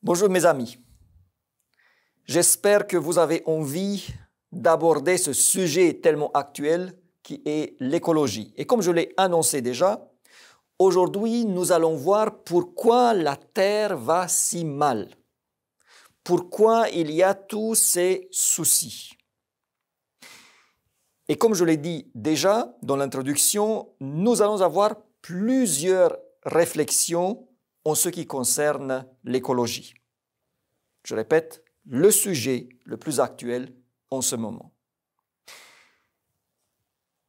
Bonjour mes amis, j'espère que vous avez envie d'aborder ce sujet tellement actuel qui est l'écologie. Et comme je l'ai annoncé déjà, aujourd'hui nous allons voir pourquoi la Terre va si mal, pourquoi il y a tous ces soucis. Et comme je l'ai dit déjà dans l'introduction, nous allons avoir plusieurs réflexions en ce qui concerne l'écologie. Je répète, le sujet le plus actuel en ce moment.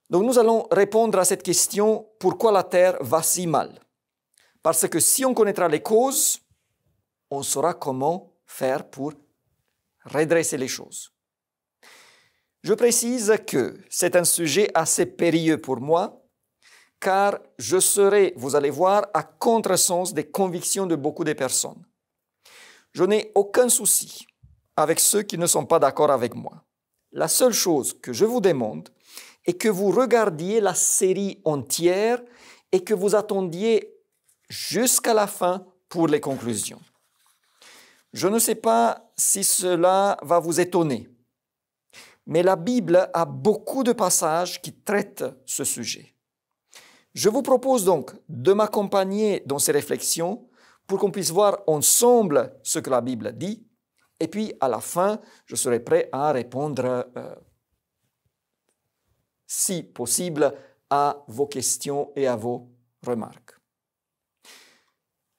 Donc nous allons répondre à cette question, pourquoi la Terre va si mal? Parce que si on connaîtra les causes, on saura comment faire pour redresser les choses. Je précise que c'est un sujet assez périlleux pour moi, car je serai, vous allez voir, à contresens des convictions de beaucoup de personnes. Je n'ai aucun souci avec ceux qui ne sont pas d'accord avec moi. La seule chose que je vous demande est que vous regardiez la série entière et que vous attendiez jusqu'à la fin pour les conclusions. Je ne sais pas si cela va vous étonner, mais la Bible a beaucoup de passages qui traitent ce sujet. Je vous propose donc de m'accompagner dans ces réflexions pour qu'on puisse voir ensemble ce que la Bible dit. Et puis, à la fin, je serai prêt à répondre, si possible, à vos questions et à vos remarques.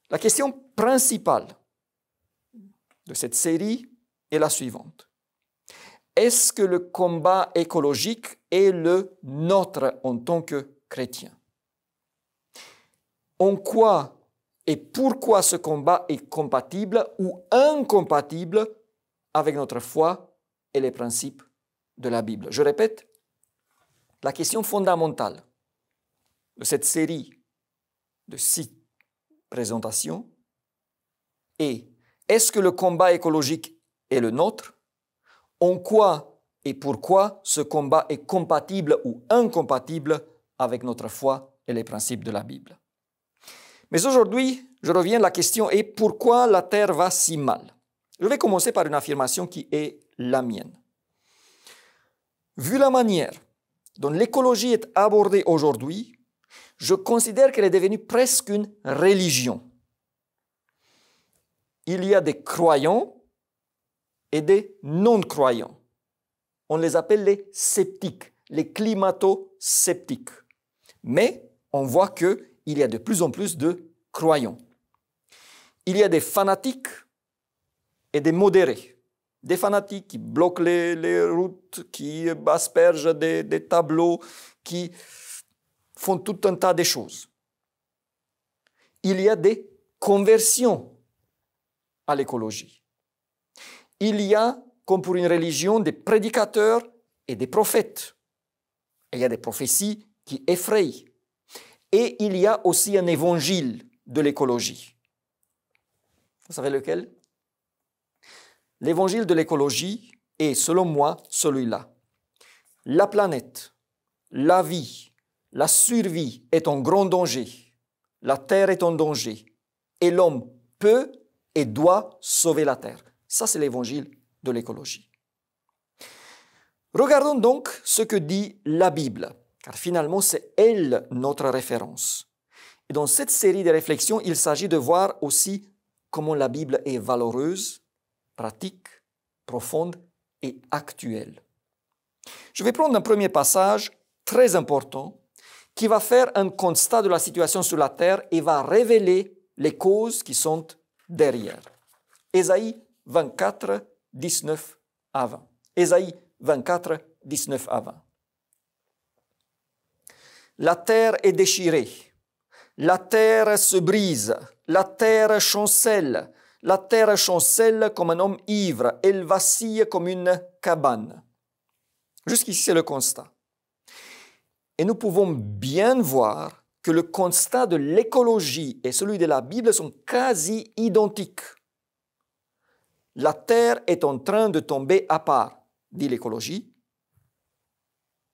La question principale de cette série est la suivante. Est-ce que le combat écologique est le nôtre en tant que chrétiens? En quoi et pourquoi ce combat est compatible ou incompatible avec notre foi et les principes de la Bible? Je répète, la question fondamentale de cette série de 6 présentations est: est-ce que le combat écologique est le nôtre? En quoi et pourquoi ce combat est compatible ou incompatible avec notre foi et les principes de la Bible? Mais aujourd'hui, je reviens, la question est pourquoi la Terre va si mal? Je vais commencer par une affirmation qui est la mienne. Vu la manière dont l'écologie est abordée aujourd'hui, je considère qu'elle est devenue presque une religion. Il y a des croyants et des non-croyants. On les appelle les sceptiques, les climato-sceptiques. Mais on voit qu'il y a de plus en plus de croyants. Il y a des fanatiques et des modérés. Des fanatiques qui bloquent les routes, qui aspergent des tableaux, qui font tout un tas de choses. Il y a des conversions à l'écologie. Il y a, comme pour une religion, des prédicateurs et des prophètes. Et il y a des prophéties qui effrayent. Et il y a aussi un évangile de l'écologie. Vous savez lequel? L'évangile de l'écologie est, selon moi, celui-là. La planète, la vie, la survie est en grand danger. La terre est en danger. Et l'homme peut et doit sauver la terre. Ça, c'est l'évangile de l'écologie. Regardons donc ce que dit la Bible, car finalement, c'est elle notre référence. Et dans cette série de réflexions, il s'agit de voir aussi comment la Bible est valeureuse, pratique, profonde et actuelle. Je vais prendre un premier passage très important qui va faire un constat de la situation sur la terre et va révéler les causes qui sont derrière. Ésaïe 24, 19 à 20. Ésaïe 24, 19 à 20. La terre est déchirée, la terre se brise, la terre chancelle comme un homme ivre, elle vacille comme une cabane. Jusqu'ici, c'est le constat. Et nous pouvons bien voir que le constat de l'écologie et celui de la Bible sont quasi identiques. La terre est en train de tomber à part, dit l'écologie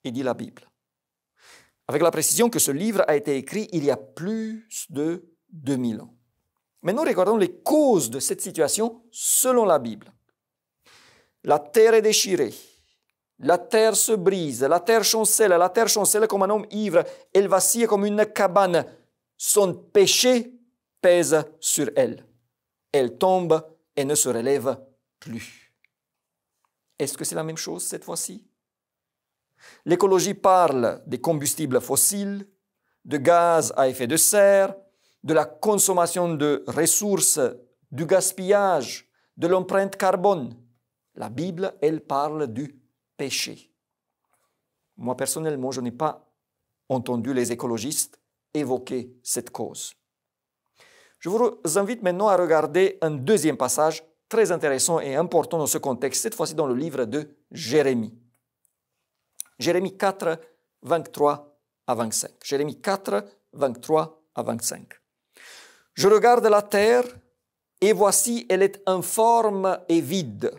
et dit la Bible. Avec la précision que ce livre a été écrit il y a plus de 2000 ans. Maintenant, regardons les causes de cette situation selon la Bible. La terre est déchirée, la terre se brise, la terre chancelle comme un homme ivre, elle vacille comme une cabane. Son péché pèse sur elle. Elle tombe et ne se relève plus. Est-ce que c'est la même chose cette fois-ci? L'écologie parle des combustibles fossiles, de gaz à effet de serre, de la consommation de ressources, du gaspillage, de l'empreinte carbone. La Bible, elle parle du péché. Moi, personnellement, je n'ai pas entendu les écologistes évoquer cette cause. Je vous invite maintenant à regarder un deuxième passage très intéressant et important dans ce contexte, cette fois-ci dans le livre de Jérémie. Jérémie 4, 23 à 25. Jérémie 4, 23 à 25. Je regarde la terre, et voici, elle est informe et vide.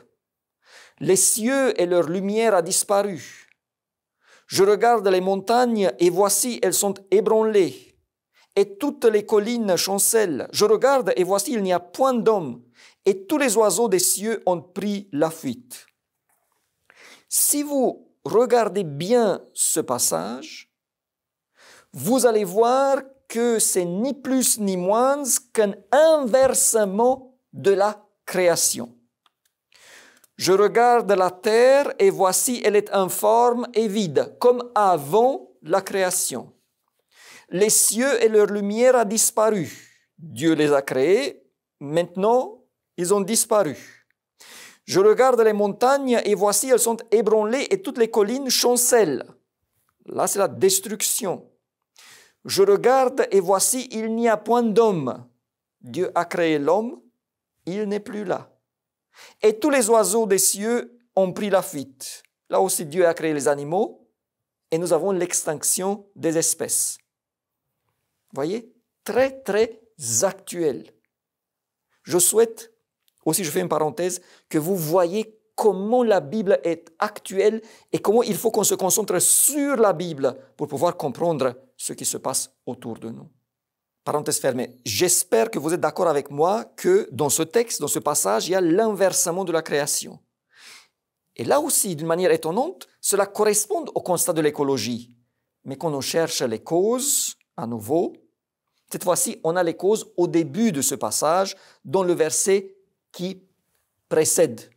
Les cieux et leur lumière a disparu. Je regarde les montagnes, et voici, elles sont ébranlées. Et toutes les collines chancellent. Je regarde, et voici, il n'y a point d'homme. Et tous les oiseaux des cieux ont pris la fuite. Si vous regardez bien ce passage, vous allez voir que c'est ni plus ni moins qu'un inversement de la création. Je regarde la terre et voici, elle est informe et vide, comme avant la création. Les cieux et leur lumière a disparu. Dieu les a créés, maintenant ils ont disparu. Je regarde les montagnes et voici, elles sont ébranlées et toutes les collines chancellent. Là, c'est la destruction. Je regarde et voici, il n'y a point d'homme. Dieu a créé l'homme, il n'est plus là. Et tous les oiseaux des cieux ont pris la fuite. Là aussi, Dieu a créé les animaux et nous avons l'extinction des espèces. Voyez, très, très actuel. Je souhaite, aussi je fais une parenthèse, que vous voyez comment la Bible est actuelle et comment il faut qu'on se concentre sur la Bible pour pouvoir comprendre ce qui se passe autour de nous. Parenthèse fermée. J'espère que vous êtes d'accord avec moi que dans ce texte, dans ce passage, il y a l'inversement de la création. Et là aussi, d'une manière étonnante, cela correspond au constat de l'écologie. Mais quand on cherche les causes, à nouveau, cette fois-ci, on a les causes au début de ce passage, dans le verset qui précède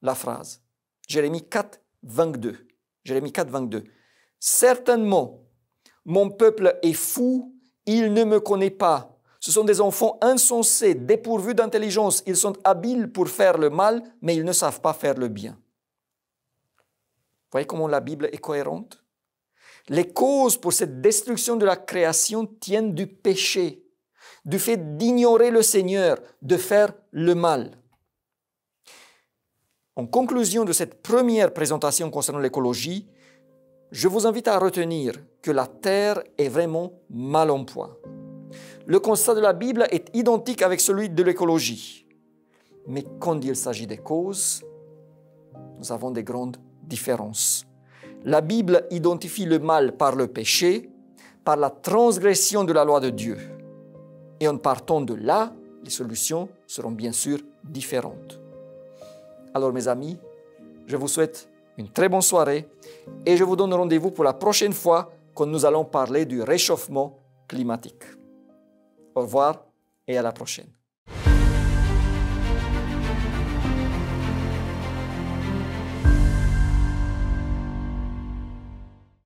la phrase. Jérémie 4, 22. Jérémie 4, 22. Certainement, mon peuple est fou, il ne me connaît pas. Ce sont des enfants insensés, dépourvus d'intelligence. Ils sont habiles pour faire le mal, mais ils ne savent pas faire le bien. Vous voyez comment la Bible est cohérente? Les causes pour cette destruction de la création tiennent du péché, du fait d'ignorer le Seigneur, de faire le mal. En conclusion de cette première présentation concernant l'écologie, je vous invite à retenir que la terre est vraiment mal en point. Le constat de la Bible est identique avec celui de l'écologie. Mais quand il s'agit des causes, nous avons des grandes différences. La Bible identifie le mal par le péché, par la transgression de la loi de Dieu. Et en partant de là, les solutions seront bien sûr différentes. Alors mes amis, je vous souhaite une très bonne soirée et je vous donne rendez-vous pour la prochaine fois quand nous allons parler du réchauffement climatique. Au revoir et à la prochaine.